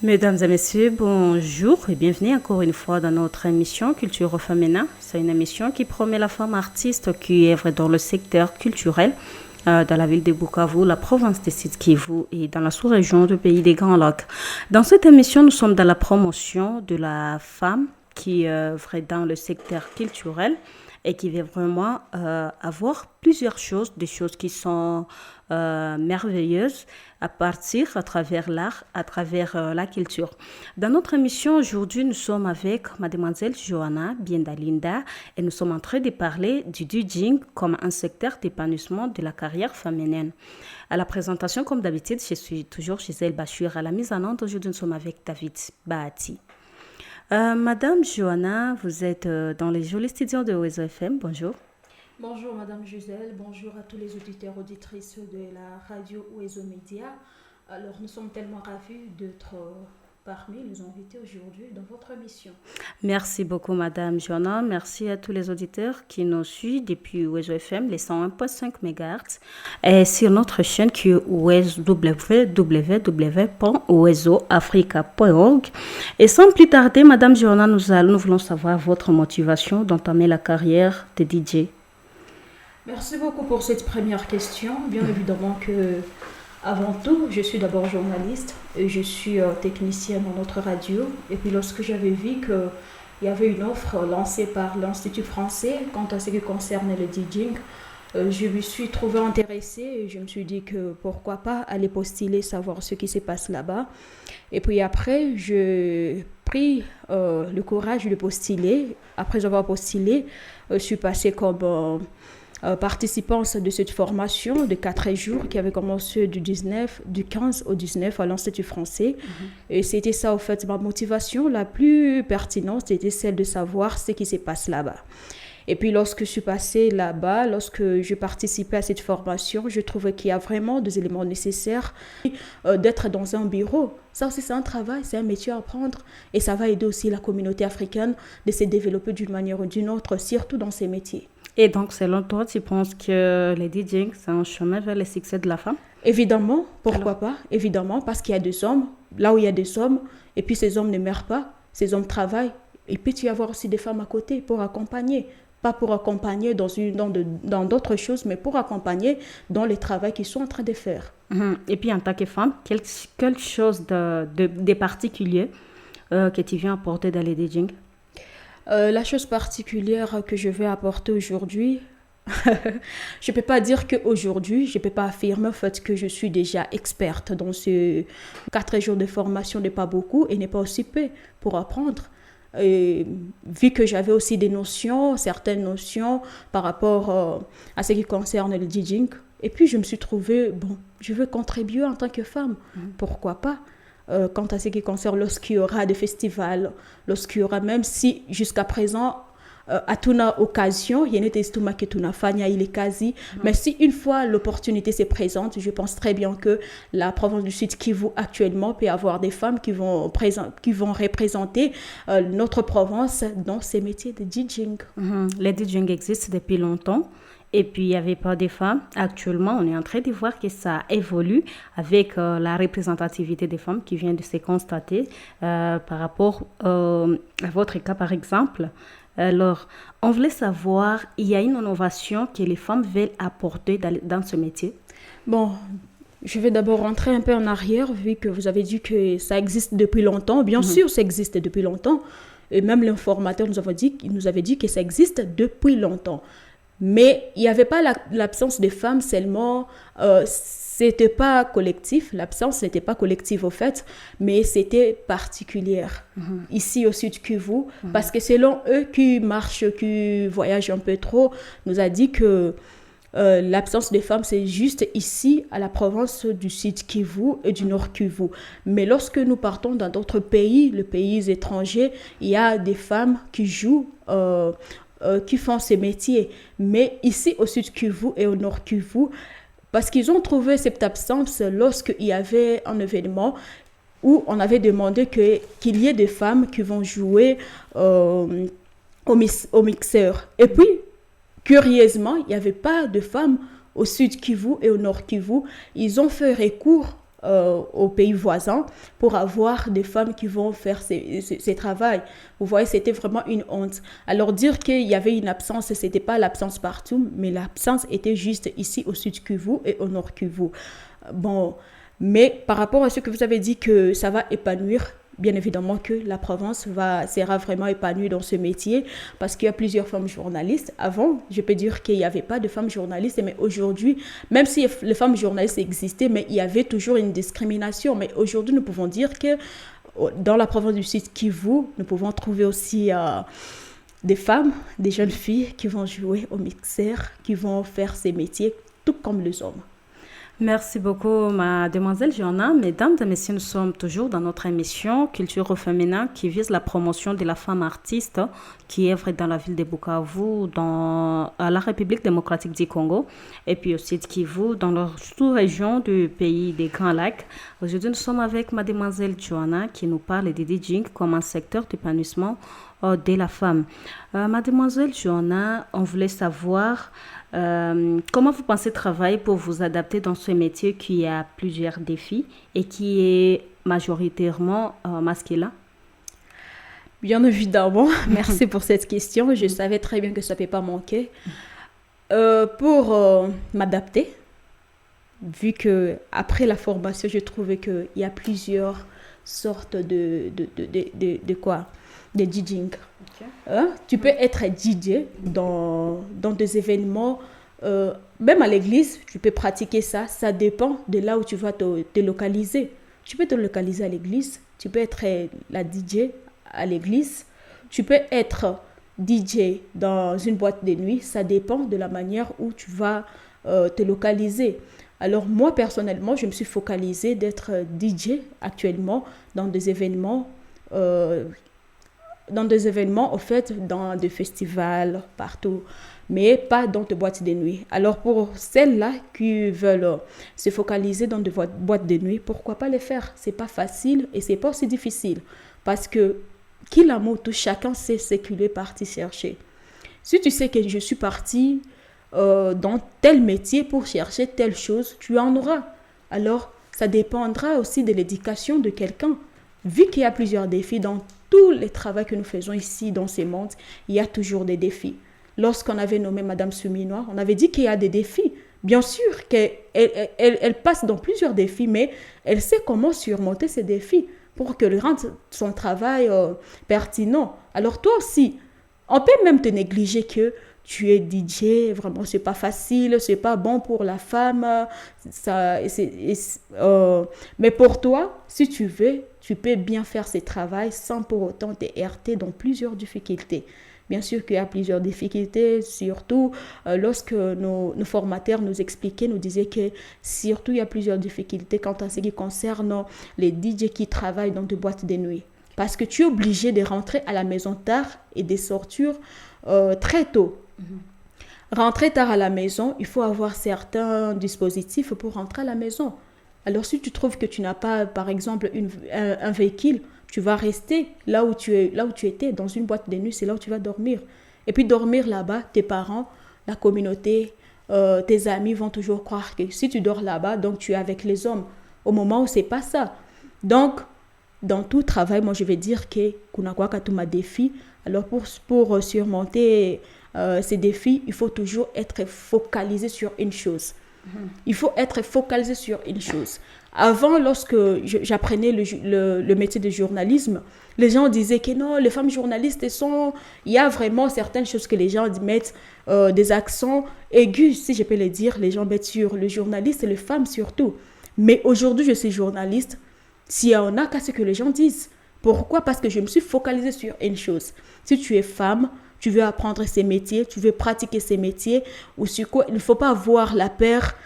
Mesdames et messieurs, bonjour et bienvenue encore une fois dans notre émission Culture au féminin. C'est une émission qui promet la femme artiste qui œuvre dans le secteur culturel dans la ville de Bukavu, la province de Sud-Kivu et dans la sous-région du pays des Grands Lacs. Dans cette émission, nous sommes dans la promotion de la femme qui œuvre dans le secteur culturel et qui veut vraiment avoir plusieurs choses, des choses qui sont merveilleuses à travers l'art, à travers la culture. Dans notre émission aujourd'hui, nous sommes avec mademoiselle Johanna Biendalinda et nous sommes en train de parler du DJing comme un secteur d'épanouissement de la carrière féminine. À la présentation, comme d'habitude, je suis toujours Gisèle Bachir. À la mise en onde, aujourd'hui, nous sommes avec David Bahati. Madame Johanna, vous êtes dans les jolis studios de Oizo FM. Bonjour. Bonjour Madame Gisèle, bonjour à tous les auditeurs et auditrices de la radio Oizo Média. Alors nous sommes tellement ravis d'être parmi les invités aujourd'hui dans votre émission. Merci beaucoup Madame Johanna, merci à tous les auditeurs qui nous suivent depuis Oizo FM, les 101.5 MHz et sur notre chaîne qui est www.oizoafrica.org. Et sans plus tarder, Madame Johanna, nous voulons savoir votre motivation d'entamer la carrière de DJ. Merci beaucoup pour cette première question. Bien évidemment que, avant tout, je suis d'abord journaliste et je suis technicienne dans notre radio. Et puis lorsque j'avais vu qu'il y avait une offre lancée par l'Institut français quant à ce qui concerne le DJing, je me suis trouvée intéressée et je me suis dit que pourquoi pas aller postuler, savoir ce qui se passe là-bas. Et puis après, j'ai pris le courage de postuler. Après avoir postulé, je suis passée comme participante de cette formation de 4 jours qui avait commencé du 15 au 19 à l'Institut français. Et c'était ça, en fait, ma motivation la plus pertinente, c'était celle de savoir ce qui se passe là-bas. Et puis, lorsque je suis passée là-bas, lorsque je participais à cette formation, je trouvais qu'il y a vraiment des éléments nécessaires d'être dans un bureau. Ça aussi, c'est un travail, c'est un métier à apprendre. Et ça va aider aussi la communauté africaine de se développer d'une manière ou d'une autre, surtout dans ces métiers. Et donc, selon toi, tu penses que le DJing, c'est un chemin vers le succès de la femme? Évidemment, pourquoi pas? Évidemment, parce qu'il y a des hommes, là où il y a des hommes, et puis ces hommes ne meurent pas, ces hommes travaillent. Et puis, tu vas avoir aussi des femmes à côté pour accompagner. Pas pour accompagner dans d'autres choses, mais pour accompagner dans le travail qu'ils sont en train de faire. Et puis, en tant que femme, quelque chose de particulier que tu viens apporter dans le DJing? La chose particulière que je vais apporter aujourd'hui, je ne peux pas dire qu'aujourd'hui, je ne peux pas affirmer en fait que je suis déjà experte dans ces 4 jours de formation n'est pas beaucoup et n'est pas aussi peu pour apprendre. Et vu que j'avais aussi certaines notions par rapport à ce qui concerne le DJing, et puis je me suis trouvée, je veux contribuer en tant que femme, pourquoi pas? Quant à ce qui concerne lorsqu'il y aura des festivals, lorsqu'il y aura, même si jusqu'à présent, à toute occasion, il y a une testuma que tu n'as fanya il est quasi, mais si une fois l'opportunité se présente, je pense très bien que la province du Sud Kivu actuellement peut avoir des femmes qui vont représenter notre province dans ces métiers de DJing. Le DJing existe depuis longtemps. Et puis, il n'y avait pas de femmes. Actuellement, on est en train de voir que ça évolue avec la représentativité des femmes qui vient de se constater par rapport à votre cas, par exemple. Alors, on voulait savoir, il y a une innovation que les femmes veulent apporter dans ce métier? Je vais d'abord rentrer un peu en arrière, vu que vous avez dit que ça existe depuis longtemps. Bien sûr, ça existe depuis longtemps. Et même l'informateur nous avait dit que ça existe depuis longtemps. Mais il n'y avait pas l'absence des femmes seulement, c'était pas collectif, l'absence n'était pas collective au fait, mais c'était particulière ici au Sud Kivu, parce que selon eux qui voyagent un peu trop, nous a dit que l'absence des femmes c'est juste ici à la province du Sud Kivu et du Nord Kivu. Mais lorsque nous partons dans d'autres pays, les pays étrangers, il y a des femmes qui jouent qui font ces métiers. Mais ici, au Sud Kivu et au Nord Kivu, parce qu'ils ont trouvé cette absence lorsqu'il y avait un événement où on avait demandé qu'il y ait des femmes qui vont jouer au mixeur. Et puis, curieusement, il n'y avait pas de femmes au Sud Kivu et au Nord Kivu. Ils ont fait recours aux pays voisins pour avoir des femmes qui vont faire ces travaux. Vous voyez, c'était vraiment une honte. Alors dire qu'il y avait une absence, ce n'était pas l'absence partout, mais l'absence était juste ici au sud Kivu et au nord Kivu. Bon, mais par rapport à ce que vous avez dit que ça va épanouir, bien évidemment que la province sera vraiment épanouie dans ce métier parce qu'il y a plusieurs femmes journalistes. Avant, je peux dire qu'il n'y avait pas de femmes journalistes, mais aujourd'hui, même si les femmes journalistes existaient, mais il y avait toujours une discrimination. Mais aujourd'hui, nous pouvons dire que dans la province du Sud Kivu, nous pouvons trouver aussi des femmes, des jeunes filles qui vont jouer au mixeur, qui vont faire ces métiers, tout comme les hommes. Merci beaucoup, mademoiselle Joanna. Mesdames et messieurs, nous sommes toujours dans notre émission Culture au féminin qui vise la promotion de la femme artiste qui œuvre dans la ville de Bukavu, à la République démocratique du Congo et puis aussi de Kivu, dans la sous-région du pays des Grands Lacs. Aujourd'hui, nous sommes avec mademoiselle Joanna qui nous parle du DJing comme un secteur d'épanouissement de la femme. Mademoiselle Joanna, on voulait savoir comment vous pensez travailler pour vous adapter dans ce métier qui a plusieurs défis et qui est majoritairement masculin? Bien évidemment, merci pour cette question. Je savais très bien que ça ne peut pas manquer. Pour m'adapter, vu que après la formation, je trouvais qu'il y a plusieurs sortes de DJing. Okay. Tu peux être DJ dans des événements, même à l'église, tu peux pratiquer ça. Ça dépend de là où tu vas te localiser. Tu peux te localiser à l'église, tu peux être la DJ à l'église, tu peux être DJ dans une boîte de nuit. Ça dépend de la manière où tu vas te localiser. Alors moi, personnellement, je me suis focalisée d'être DJ actuellement dans des événements, au fait, dans des festivals, partout, mais pas dans des boîtes de nuit. Alors pour celles-là qui veulent se focaliser dans des boîtes de nuit, pourquoi pas les faire? C'est pas facile et c'est pas aussi difficile parce que qui l'amour touche, chacun sait ce qu'il est parti chercher. Si tu sais que je suis partie dans tel métier pour chercher telle chose, tu en auras. Alors, ça dépendra aussi de l'éducation de quelqu'un. Vu qu'il y a plusieurs défis dans tous les travaux que nous faisons ici dans ces mondes, il y a toujours des défis. Lorsqu'on avait nommé Madame Souminois, on avait dit qu'il y a des défis. Bien sûr qu'elle passe dans plusieurs défis, mais elle sait comment surmonter ces défis pour qu'elle rende son travail pertinent. Alors toi aussi, on peut même te négliger que tu es DJ, vraiment c'est pas facile, c'est pas bon pour la femme, mais pour toi, si tu veux, tu peux bien faire ce travail sans pour autant te heurter dans plusieurs difficultés. Bien sûr qu'il y a plusieurs difficultés, surtout lorsque nos formateurs nous expliquaient, nous disaient que surtout il y a plusieurs difficultés quant à ce qui concerne les DJ qui travaillent dans des boîtes de nuit. Parce que tu es obligé de rentrer à la maison tard et de sortir très tôt. Rentrer tard à la maison, il faut avoir certains dispositifs pour rentrer à la maison. Alors si tu trouves que tu n'as pas, par exemple, un véhicule, tu vas rester là où tu étais, dans une boîte de nuit, c'est là où tu vas dormir. Et puis dormir là-bas, tes parents, la communauté, tes amis vont toujours croire que si tu dors là-bas, donc tu es avec les hommes. Au moment où c'est pas ça. Donc, dans tout travail, moi je vais dire que kunakuwa katuma défi. Alors pour surmonter ces défis, il faut toujours être focalisé sur une chose. Il faut être focalisé sur une chose. Avant, lorsque j'apprenais le métier de journalisme, les gens disaient que non, les femmes journalistes il y a vraiment certaines choses que les gens mettent des accents aigus, si je peux le dire, les gens mettent sur le journaliste et les femmes surtout. Mais aujourd'hui, je suis journaliste. S'il y en a qu'à ce que les gens disent. Pourquoi? Parce que je me suis focalisée sur une chose. Si tu es femme, tu veux apprendre ces métiers, tu veux pratiquer ces métiers, ou sur quoi il ne faut pas avoir la peur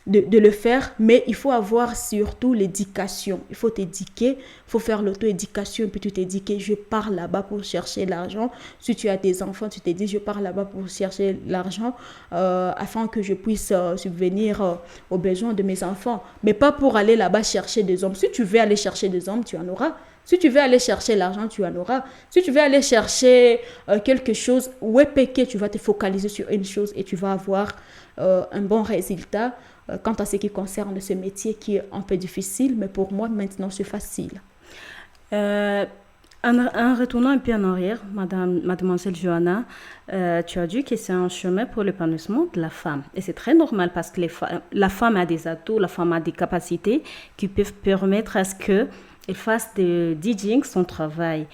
de le faire, mais il faut avoir surtout l'éducation. Il faut t'éduquer, il faut faire l'auto-éducation, et puis tu t'éduques, je pars là-bas pour chercher l'argent. Si tu as des enfants, tu te dis, je pars là-bas pour chercher l'argent afin que je puisse subvenir aux besoins de mes enfants. Mais pas pour aller là-bas chercher des hommes. Si tu veux aller chercher des hommes, tu en auras. Si tu veux aller chercher l'argent, tu en auras. Si tu veux aller chercher quelque chose, tu vas te focaliser sur une chose et tu vas avoir un bon résultat quant à ce qui concerne ce métier qui est un peu difficile, mais pour moi, maintenant, c'est facile. En retournant un peu en arrière, mademoiselle Johanna, tu as dit que c'est un chemin pour l'épanouissement de la femme. Et c'est très normal parce que la femme a des atouts, la femme a des capacités qui peuvent permettre à ce qu'elle fasse de DJing son travail.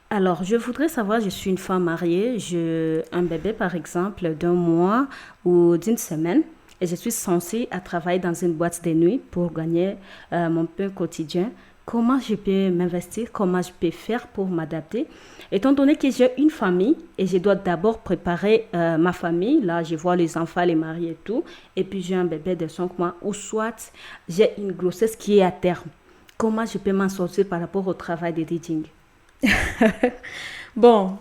Alors, je voudrais savoir, je suis une femme mariée, j'ai un bébé par exemple d'1 mois ou d'1 semaine. Et je suis censée à travailler dans une boîte de nuit pour gagner mon pain quotidien. Comment je peux m'investir, comment je peux faire pour m'adapter. Étant donné que j'ai une famille et je dois d'abord préparer ma famille, là je vois les enfants, les maris et tout, et puis j'ai un bébé de 5 mois, ou soit j'ai une grossesse qui est à terme. Comment je peux m'en sortir par rapport au travail de DJing? Bon,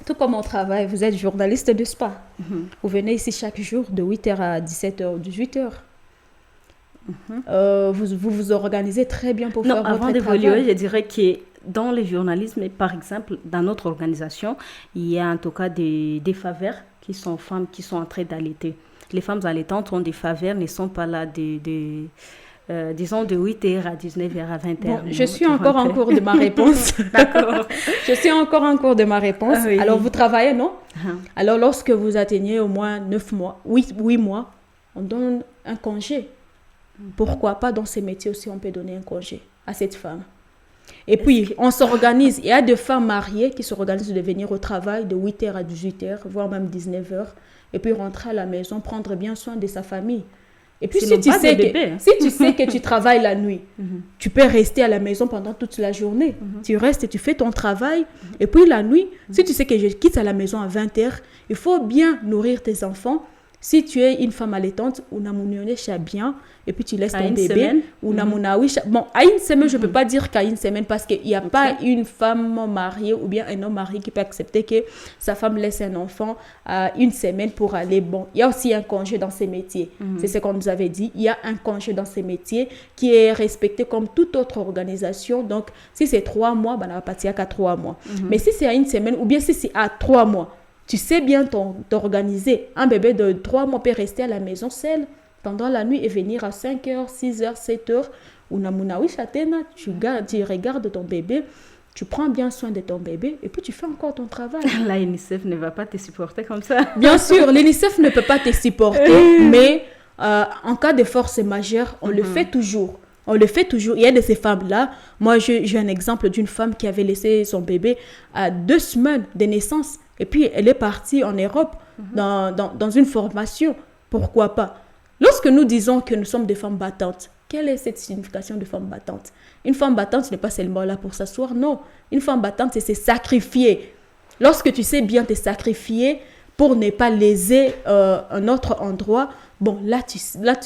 tout comme on travaille, vous êtes journaliste de spa. Vous venez ici chaque jour de 8h à 17h, 18h. Vous organisez très bien pour faire votre travail. Avant d'évoluer, je dirais que dans le journalisme, par exemple, dans notre organisation, il y a en tout cas des faveurs qui sont femmes qui sont en train d'allaiter. Les femmes allaitantes ont des faveurs, ne sont pas là disons de 8h à 19h à 20h. Bon, je suis encore en cours de ma réponse. D'accord. Je suis encore en cours de ma réponse. Oui. Alors, vous travaillez, non? Alors, lorsque vous atteignez au moins 9 mois, 8 mois, on donne un congé. Pourquoi pas dans ces métiers aussi, on peut donner un congé à cette femme. Et puis, on s'organise. Il y a des femmes mariées qui s'organisent de venir au travail de 8h à 18h, voire même 19h, et puis rentrer à la maison, prendre bien soin de sa famille. Et puis, si tu sais que tu travailles la nuit, tu peux rester à la maison pendant toute la journée. Tu restes et tu fais ton travail. Et puis, la nuit, si tu sais que je quitte à la maison à 20h, il faut bien nourrir tes enfants. Si tu es une femme allaitante, bien, et puis tu laisses ton bébé, bon, à une semaine, je ne peux pas dire qu'à une semaine, parce qu'il n'y a pas une femme mariée ou bien un homme marié qui peut accepter que sa femme laisse un enfant à une semaine pour aller. Bon, il y a aussi un congé dans ces métiers. C'est ce qu'on nous avait dit. Il y a un congé dans ces métiers qui est respecté comme toute autre organisation. Donc, si c'est 3 mois, on va partir qu'à 3 mois. Mais si c'est à une semaine ou bien si c'est à 3 mois, tu sais bien t'organiser. Un bébé de 3 mois peut rester à la maison seul pendant la nuit et venir à 5h, 6h, 7h. Tu regardes ton bébé, tu prends bien soin de ton bébé et puis tu fais encore ton travail. La UNICEF ne va pas te supporter comme ça. Bien sûr, l'UNICEF ne peut pas te supporter, mais en cas de force majeure, on le fait toujours. On le fait toujours. Il y a de ces femmes-là. Moi, j'ai un exemple d'une femme qui avait laissé son bébé à 2 semaines de naissance. Et puis, elle est partie en Europe dans une formation. Pourquoi pas? Lorsque nous disons que nous sommes des femmes battantes, quelle est cette signification de femme battante? Une femme battante n'est pas seulement là pour s'asseoir, non. Une femme battante, c'est se sacrifier. Lorsque tu sais bien te sacrifier pour ne pas léser un autre endroit, bon, là, tu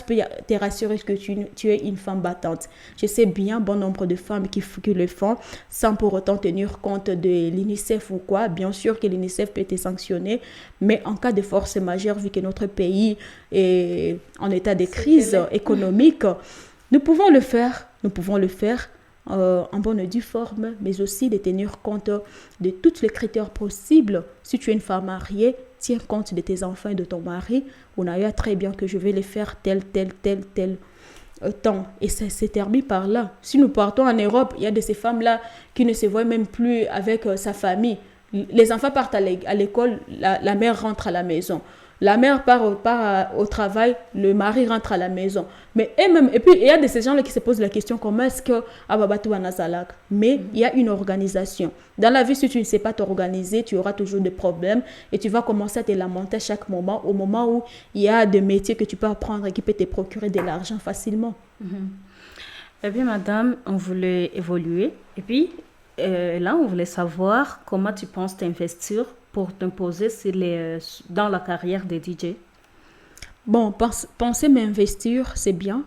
peux te rassurer que tu es une femme battante. Je sais bien bon nombre de femmes qui le font sans pour autant tenir compte de l'UNICEF ou quoi. Bien sûr que l'UNICEF peut te sanctionner, mais en cas de force majeure, vu que notre pays est en état de crise économique, nous pouvons le faire. En bonne et due forme, mais aussi de tenir compte de tous les critères possibles. Si tu es une femme mariée, tiens compte de tes enfants et de ton mari. On a eu très bien que je vais les faire tel temps. Et ça s'est terminé par là. Si nous partons en Europe, il y a de ces femmes-là qui ne se voient même plus avec sa famille. Les enfants partent à l'école, la mère rentre à la maison. La mère part au travail, le mari rentre à la maison. Mais et puis, il y a de ces gens-là qui se posent la question, comment est-ce que Ababatu Anazalak? Mais il y a une organisation. Dans la vie, si tu ne sais pas t'organiser, tu auras toujours des problèmes et tu vas commencer à te lamenter à chaque moment, au moment où il y a des métiers que tu peux apprendre et qui peuvent te procurer de l'argent facilement. Eh bien, madame, on voulait évoluer. Et puis, là, on voulait savoir comment tu penses t'investir pour t'imposer dans la carrière de DJ. Bon, penser m'investir, c'est bien.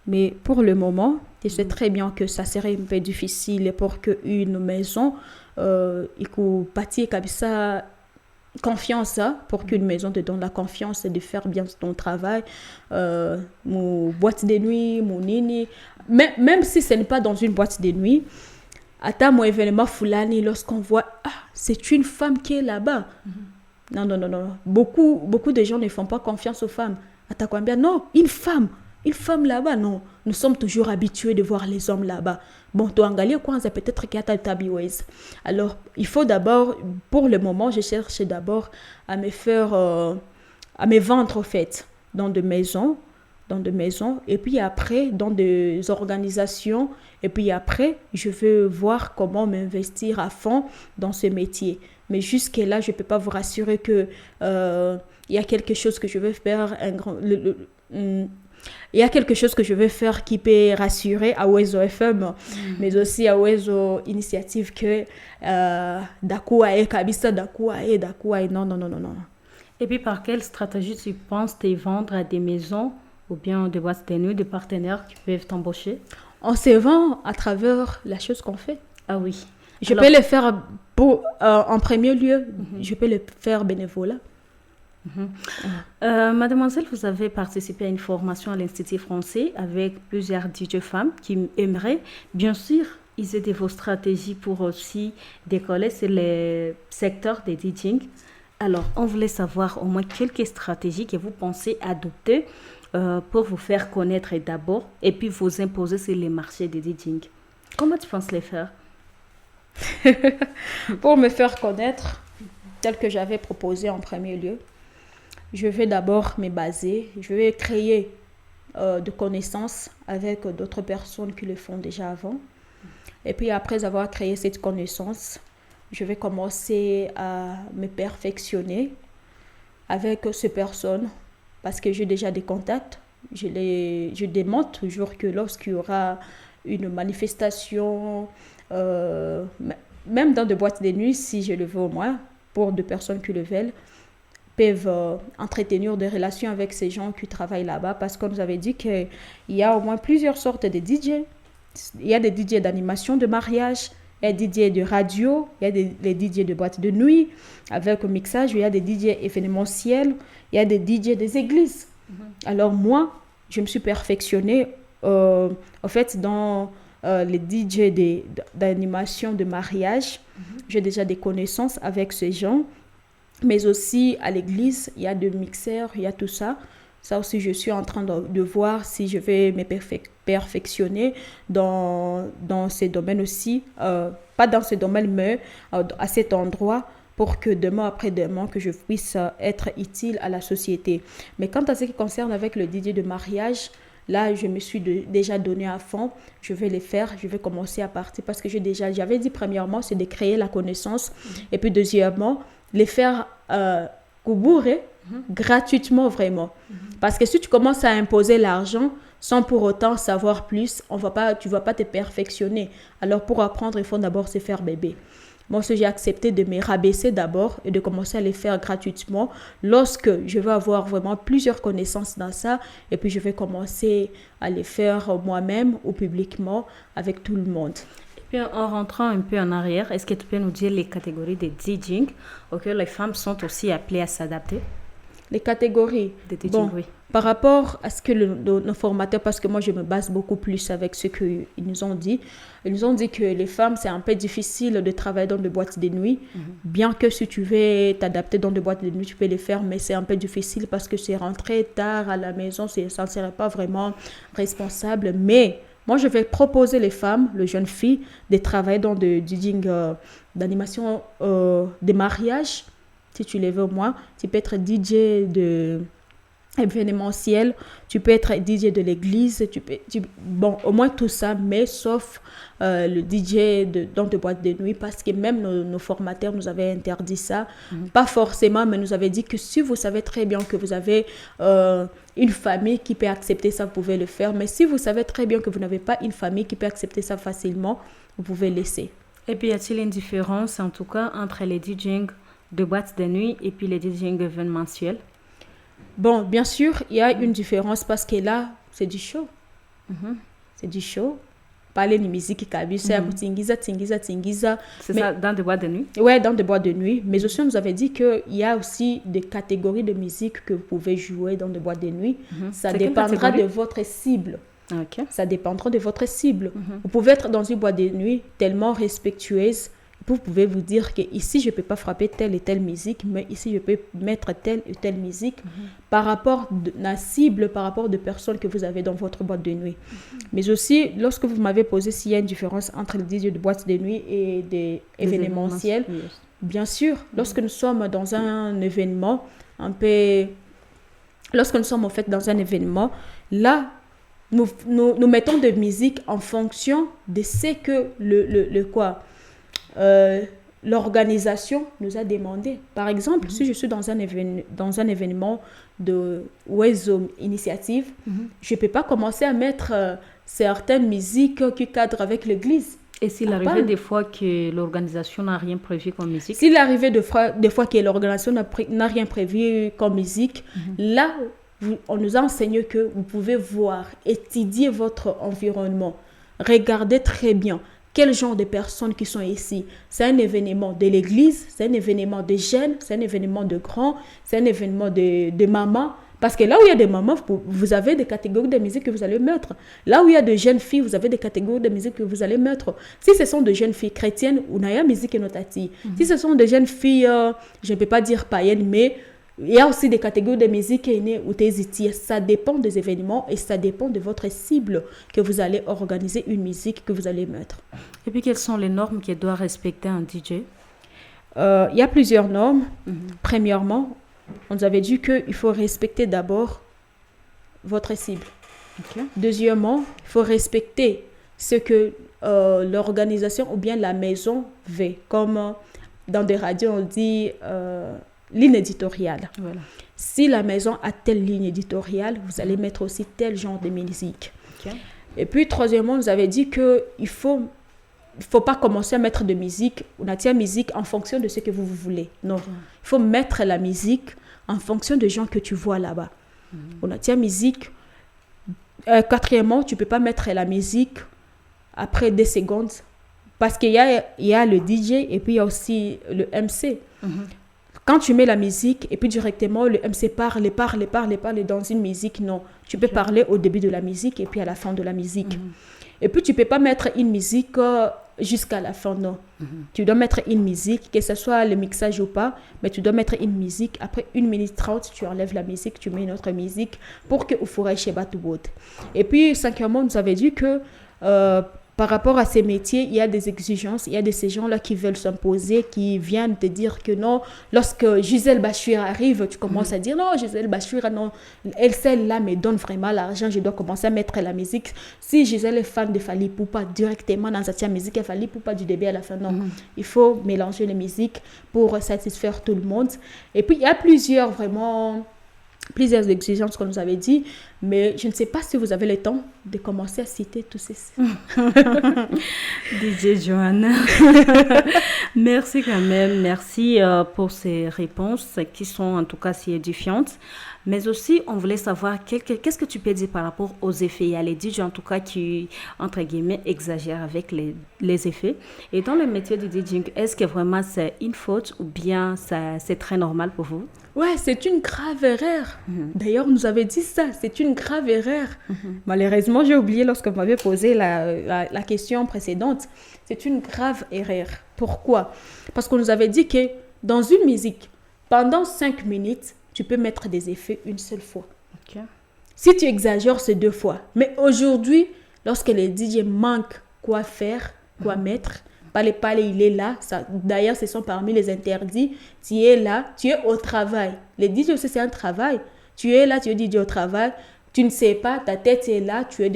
Mais pour le moment, je sais très bien que ça serait un peu difficile pour qu'une maison, il faut bâtir comme ça confiance, pour qu'une maison te donne la confiance de faire bien ton travail. Mon boîte de nuit, mon nini. Même si ce n'est pas dans une boîte de nuit, à mon événement Fulani, lorsqu'on voit, c'est une femme qui est là-bas. Non. Beaucoup de gens ne font pas confiance aux femmes. Atakwambia, non, une femme là-bas, non. Nous sommes toujours habitués de voir les hommes là-bas. Bon, toi, Angalia, peut-être qu'il y a tabiwez. Alors, il faut d'abord, pour le moment, je cherche d'abord à me vendre, en fait, dans des maisons, et puis après, dans des organisations, et puis après, je veux voir comment m'investir à fond dans ce métier. Mais jusque-là, je ne peux pas vous rassurer que il y a quelque chose que je veux faire, il y a quelque chose que je veux faire qui peut rassurer à Wezo FM, mais aussi à Wezo Initiative que Dakouae, Kabisa Dakouae, non. Et puis, par quelle stratégie tu penses te vendre à des maisons ou bien des boîtes de nuit, des partenaires qui peuvent t'embaucher? On se vend à travers la chose qu'on fait. Ah oui. Je peux le faire en premier lieu, je peux le faire bénévolat. Mademoiselle, vous avez participé à une formation à l'Institut français avec plusieurs DJ femmes qui aimeraient, bien sûr, aider vos stratégies pour aussi décoller sur le secteur des DJing. Alors, on voulait savoir au moins quelques stratégies que vous pensez adopter pour vous faire connaître d'abord et puis vous imposer sur les marchés des DJing. Comment tu penses les faire? Pour me faire connaître, tel que j'avais proposé en premier lieu, je vais d'abord me baser, je vais créer de connaissances avec d'autres personnes qui le font déjà avant. Et puis après avoir créé cette connaissance, je vais commencer à me perfectionner avec ces personnes parce que j'ai déjà des contacts. Je demande toujours que lorsqu'il y aura une manifestation, même dans des boîtes de nuit, si je le veux au moins, pour des personnes qui le veulent, peuvent entretenir des relations avec ces gens qui travaillent là-bas parce qu'on nous avait dit qu'il y a au moins plusieurs sortes de DJ. Il y a des DJ d'animation de mariage, il y a des DJ de radio, il y a des DJ de boîtes de nuit avec un mixage, il y a des DJ événementiels, il y a des DJ des églises. Alors moi, je me suis perfectionnée en fait dans les DJ d'animation de mariage. J'ai déjà des connaissances avec ces gens. Mais aussi à l'église, il y a des mixeurs, il y a tout ça. Ça aussi, je suis en train de voir si je vais me perfectionner dans ces domaines aussi. Pas dans ce domaine, mais à cet endroit pour que demain après demain, que je puisse être utile à la société. Mais quant à ce qui concerne avec le DJ de mariage, là, je me suis déjà donné à fond. Je vais les faire. Je vais commencer à partir parce que j'avais dit premièrement, c'est de créer la connaissance. Et puis deuxièmement, les faire coubourrer gratuitement vraiment. Parce que si tu commences à imposer l'argent sans pour autant savoir plus, tu ne vas pas te perfectionner. Alors pour apprendre, il faut d'abord se faire bébé. Moi, j'ai accepté de me rabaisser d'abord et de commencer à les faire gratuitement lorsque je vais avoir vraiment plusieurs connaissances dans ça et puis je vais commencer à les faire moi-même ou publiquement avec tout le monde. Et puis en rentrant un peu en arrière, est-ce que tu peux nous dire les catégories de DJing auxquelles les femmes sont aussi appelées à s'adapter? Les catégories. De DJing, oui. Par rapport à ce que nos formateurs, parce que moi je me base beaucoup plus avec ce qu'ils nous ont dit, ils nous ont dit que les femmes c'est un peu difficile de travailler dans des boîtes de nuit, bien que si tu veux t'adapter dans des boîtes de nuit, tu peux les faire, mais c'est un peu difficile parce que c'est rentrer tard à la maison, ça ne serait pas vraiment responsable, mais moi je vais proposer les femmes, les jeunes filles, de travailler dans des DJing d'animation des mariages, si tu les veux moi, tu peux être DJ de événementiel, tu peux être DJ de l'église, bon, au moins tout ça, mais sauf le DJ dans des boîtes de nuit, parce que même nos formateurs nous avaient interdit ça, pas forcément, mais nous avaient dit que si vous savez très bien que vous avez une famille qui peut accepter ça, vous pouvez le faire, mais si vous savez très bien que vous n'avez pas une famille qui peut accepter ça facilement, vous pouvez laisser. Et puis, y a-t-il une différence, en tout cas, entre les DJing de boîtes de nuit et puis les DJing événementiels? Bon, bien sûr, il y a une différence parce que là, c'est du show. C'est du show. Parler de musique, tingiza. C'est ça, dans des boîtes de nuit? Oui, dans des boîtes de nuit. Mais aussi, on nous avait dit qu'il y a aussi des catégories de musique que vous pouvez jouer dans des boîtes de nuit. Ça dépendra de votre cible. Ok. Ça dépendra de votre cible. Vous pouvez être dans une boîte de nuit tellement respectueuse. Vous pouvez vous dire que ici, je ne peux pas frapper telle et telle musique, mais ici, je peux mettre telle et telle musique par rapport de la cible, par rapport de personnes que vous avez dans votre boîte de nuit. Mais aussi, lorsque vous m'avez posé s'il y a une différence entre les DJ de boîte de nuit et des événementiels, bien sûr, lorsque nous sommes dans un événement, lorsque nous sommes en fait dans un événement, là, nous mettons de musique en fonction de ce que l'organisation nous a demandé. Par exemple, si je suis dans un événement de Wezo Initiative, je ne peux pas commencer à mettre certaines musiques qui cadrent avec l'église. Et s'il arrivait des fois que l'organisation n'a rien prévu comme musique? S'il arrivait des fois que l'organisation n'a rien prévu comme musique, là, on nous a enseigné que vous pouvez voir, étudier votre environnement, regarder très bien quel genre de personnes qui sont ici. C'est un événement de l'église, c'est un événement de jeunes, c'est un événement de grands, c'est un événement de mamans. Parce que là où il y a des mamans, vous avez des catégories de musique que vous allez mettre. Là où il y a de jeunes filles, vous avez des catégories de musique que vous allez mettre. Si ce sont de jeunes filles chrétiennes, on a musique et notati. Si ce sont de jeunes filles, je ne peux pas dire païennes, mais il y a aussi des catégories de musique ou des. Ça dépend des événements et ça dépend de votre cible que vous allez organiser une musique que vous allez mettre. Et puis, quelles sont les normes qu'il doit respecter un DJ? Il y a plusieurs normes. Premièrement, on nous avait dit qu'il faut respecter d'abord votre cible. Okay. Deuxièmement, il faut respecter ce que l'organisation ou bien la maison veut. Comme dans des radios, on dit ligne éditoriale. Voilà. Si la maison a telle ligne éditoriale, vous allez mettre aussi tel genre de musique. Okay. Et puis, troisièmement, on nous avait dit qu'il ne faut pas commencer à mettre de musique, on attire musique en fonction de ce que vous voulez. Non, il faut mettre la musique en fonction des gens que tu vois là-bas. On attire musique. Quatrièmement, tu ne peux pas mettre la musique après 2 secondes parce qu'il y a le DJ et puis il y a aussi le MC. Quand tu mets la musique et puis directement le MC parle dans une musique, non. Tu peux parler au début de la musique et puis à la fin de la musique. Et puis, tu ne peux pas mettre une musique jusqu'à la fin, non. Tu dois mettre une musique, que ce soit le mixage ou pas, mais tu dois mettre une musique. Après 1 minute 30, tu enlèves la musique, tu mets une autre musique pour que vous ferez chez Batoubout. Et puis, cinquièmement, nous avait dit que par rapport à ces métiers, il y a des exigences, il y a de ces gens-là qui veulent s'imposer, qui viennent te dire que non. Lorsque Gisèle Bachir arrive, tu commences à dire non, Gisèle Bachir, non, celle-là me donne vraiment l'argent, je dois commencer à mettre la musique. Si Gisèle est fan de Fally Ipupa, directement dans sa musique, elle Fally Ipupa du début à la fin, non. Il faut mélanger les musiques pour satisfaire tout le monde. Et puis, il y a plusieurs exigences qu'on nous avait dit, mais je ne sais pas si vous avez le temps de commencer à citer tous ces... DJ Joanna, merci quand même, merci pour ces réponses qui sont en tout cas si édifiantes. Mais aussi, on voulait savoir qu'est-ce que tu peux dire par rapport aux effets. Il y a les DJ en tout cas qui, entre guillemets, exagèrent avec les effets. Et dans le métier du DJing, est-ce que vraiment c'est une faute ou bien c'est très normal pour vous? Ouais, c'est une grave erreur. D'ailleurs, on nous avait dit ça, c'est une grave erreur. Malheureusement, j'ai oublié lorsque vous m'avez posé la question précédente. C'est une grave erreur. Pourquoi? Parce qu'on nous avait dit que dans une musique, pendant 5 minutes, tu peux mettre des effets une seule fois. Okay. Si tu exagères, c'est 2 fois. Mais aujourd'hui, lorsque les DJ manquent quoi faire, quoi mettre, Palais, il est là. D'ailleurs, ce sont parmi les interdits. Tu es là, tu es au travail. Les DJ aussi, c'est un travail. Tu es là, tu es DJ au travail. Tu ne sais pas, ta tête est là. Tu as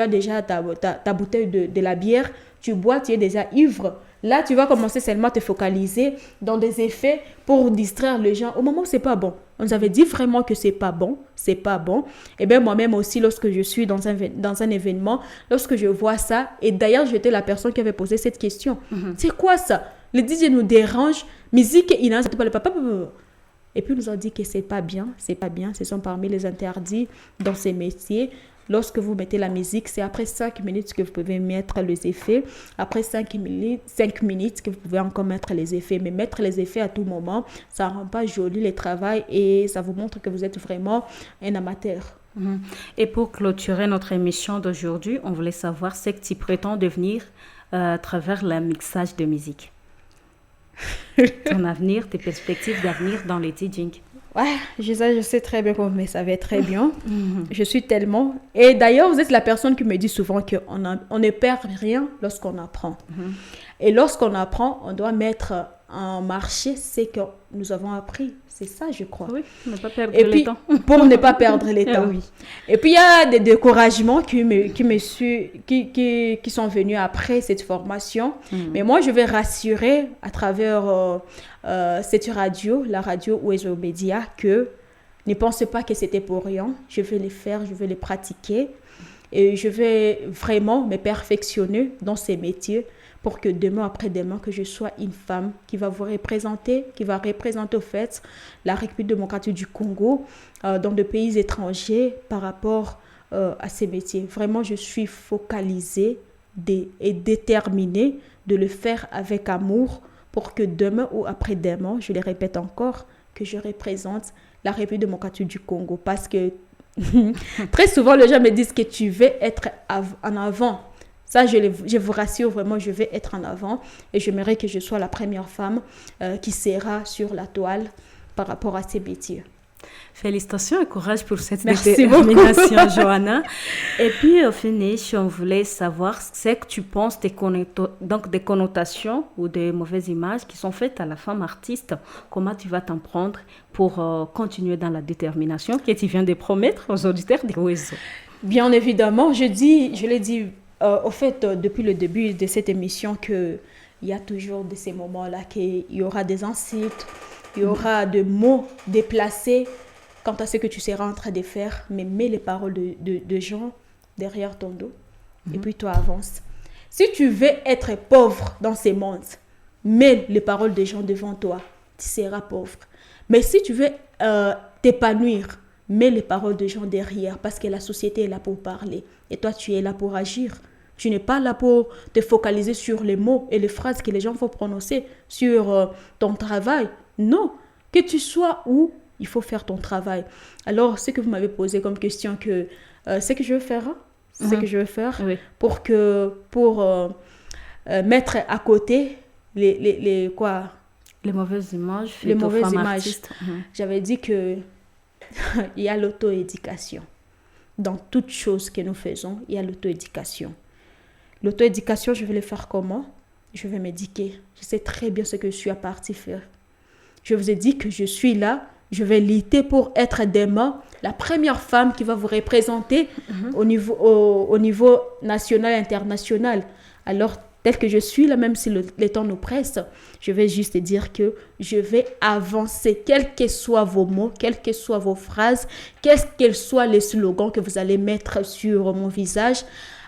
déjà ta bouteille de la bière. Tu bois, tu es déjà ivre. Là, tu vas commencer seulement à te focaliser dans des effets pour distraire les gens. Au moment où c'est pas bon. On nous avait dit vraiment que c'est pas bon. C'est pas bon. Et bien, moi-même aussi, lorsque je suis dans un événement, lorsque je vois ça, et d'ailleurs, j'étais la personne qui avait posé cette question. C'est quoi ça? Les DJ nous dérangent. Musique, il n'a pas le papa. Et puis, ils nous ont dit que c'est pas bien. C'est pas bien. Ce sont parmi les interdits dans ces métiers. Lorsque vous mettez la musique, c'est après 5 minutes que vous pouvez mettre les effets. Après 5 minutes que vous pouvez encore mettre les effets. Mais mettre les effets à tout moment, ça ne rend pas joli le travail et ça vous montre que vous êtes vraiment un amateur. Mhm. Et pour clôturer notre émission d'aujourd'hui, on voulait savoir ce que tu prétends devenir à travers le mixage de musique. Ton avenir, tes perspectives d'avenir dans le DJing. Ouais, je sais très bien comment ça va très bien. Je suis tellement... Et d'ailleurs, vous êtes la personne qui me dit souvent qu'on ne perd rien lorsqu'on apprend. Et lorsqu'on apprend, on doit mettre en marché ce que nous avons appris. C'est ça, je crois. Oui, ne pas perdre Et le puis, temps. pour ne pas perdre le temps. Oui. Et puis, il y a des découragements qui sont venus après cette formation. Mais moi, je vais rassurer à travers cette radio, la radio Oizo Média, que ne pensez pas que c'était pour rien. Je vais les faire, je vais les pratiquer. Et je vais vraiment me perfectionner dans ces métiers pour que demain, après-demain, que je sois une femme qui va vous représenter, qui va représenter au fait la République démocratique du Congo dans des pays étrangers par rapport à ces métiers. Vraiment, je suis focalisée et déterminée de le faire avec amour pour que demain ou après-demain, je le répète encore, que je représente la République démocratique du Congo. Parce que très souvent, les gens me disent que tu veux être en avant. Ça, je vous rassure vraiment, je vais être en avant et j'aimerais que je sois la première femme qui sera sur la toile par rapport à ces métiers. Félicitations et courage pour cette Merci détermination, beaucoup. Johanna. Et puis, au finish, on voulait savoir ce que tu penses des connotations ou des mauvaises images qui sont faites à la femme artiste. Comment tu vas t'en prendre pour continuer dans la détermination que tu viens de promettre aux auditeurs de Oizo? Bien évidemment, je l'ai dit au fait depuis le début de cette émission qu'il y a toujours de ces moments-là qu'il y aura des insultes, il y aura des mots déplacés quant à ce que tu seras en train de faire, mais mets les paroles de gens derrière ton dos et puis toi avance. Si tu veux être pauvre dans ces mondes, mets les paroles des gens devant toi, tu seras pauvre. Mais si tu veux t'épanouir, mets les paroles des gens derrière parce que la société est là pour parler et toi tu es là pour agir. Tu n'es pas là pour te focaliser sur les mots et les phrases que les gens vont prononcer sur ton travail. Non, que tu sois où, il faut faire ton travail. Alors, ce que vous m'avez posé comme question, ce que je veux faire, Oui. pour mettre à côté les mauvaises images. Les mauvaises images. Artistes. J'avais dit que il y a l'auto-éducation. Dans toute chose que nous faisons, il y a l'auto-éducation. L'auto-éducation, je vais le faire comment? Je vais m'éduquer. Je sais très bien ce que je suis à partir faire. Je vous ai dit que je suis là. Je vais lutter pour être demain la première femme qui va vous représenter au niveau national et international. Alors, tel que je suis là, même si le temps nous presse, je vais juste dire que je vais avancer, quels que soient vos mots, quelles que soient vos phrases, quels que soient les slogans que vous allez mettre sur mon visage.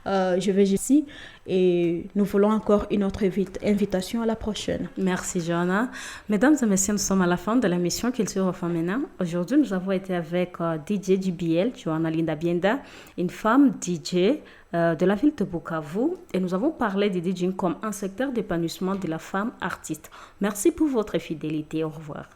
Je vais ici et nous voulons encore une autre invitation à la prochaine. Merci, Johanna. Mesdames et messieurs, nous sommes à la fin de l'émission Culture au féminin. Aujourd'hui, nous avons été avec DJ JBL, Johanna Linda Bienda, une femme DJ de la ville de Bukavu, et nous avons parlé du DJing comme un secteur d'épanouissement de la femme artiste. Merci pour votre fidélité. Au revoir.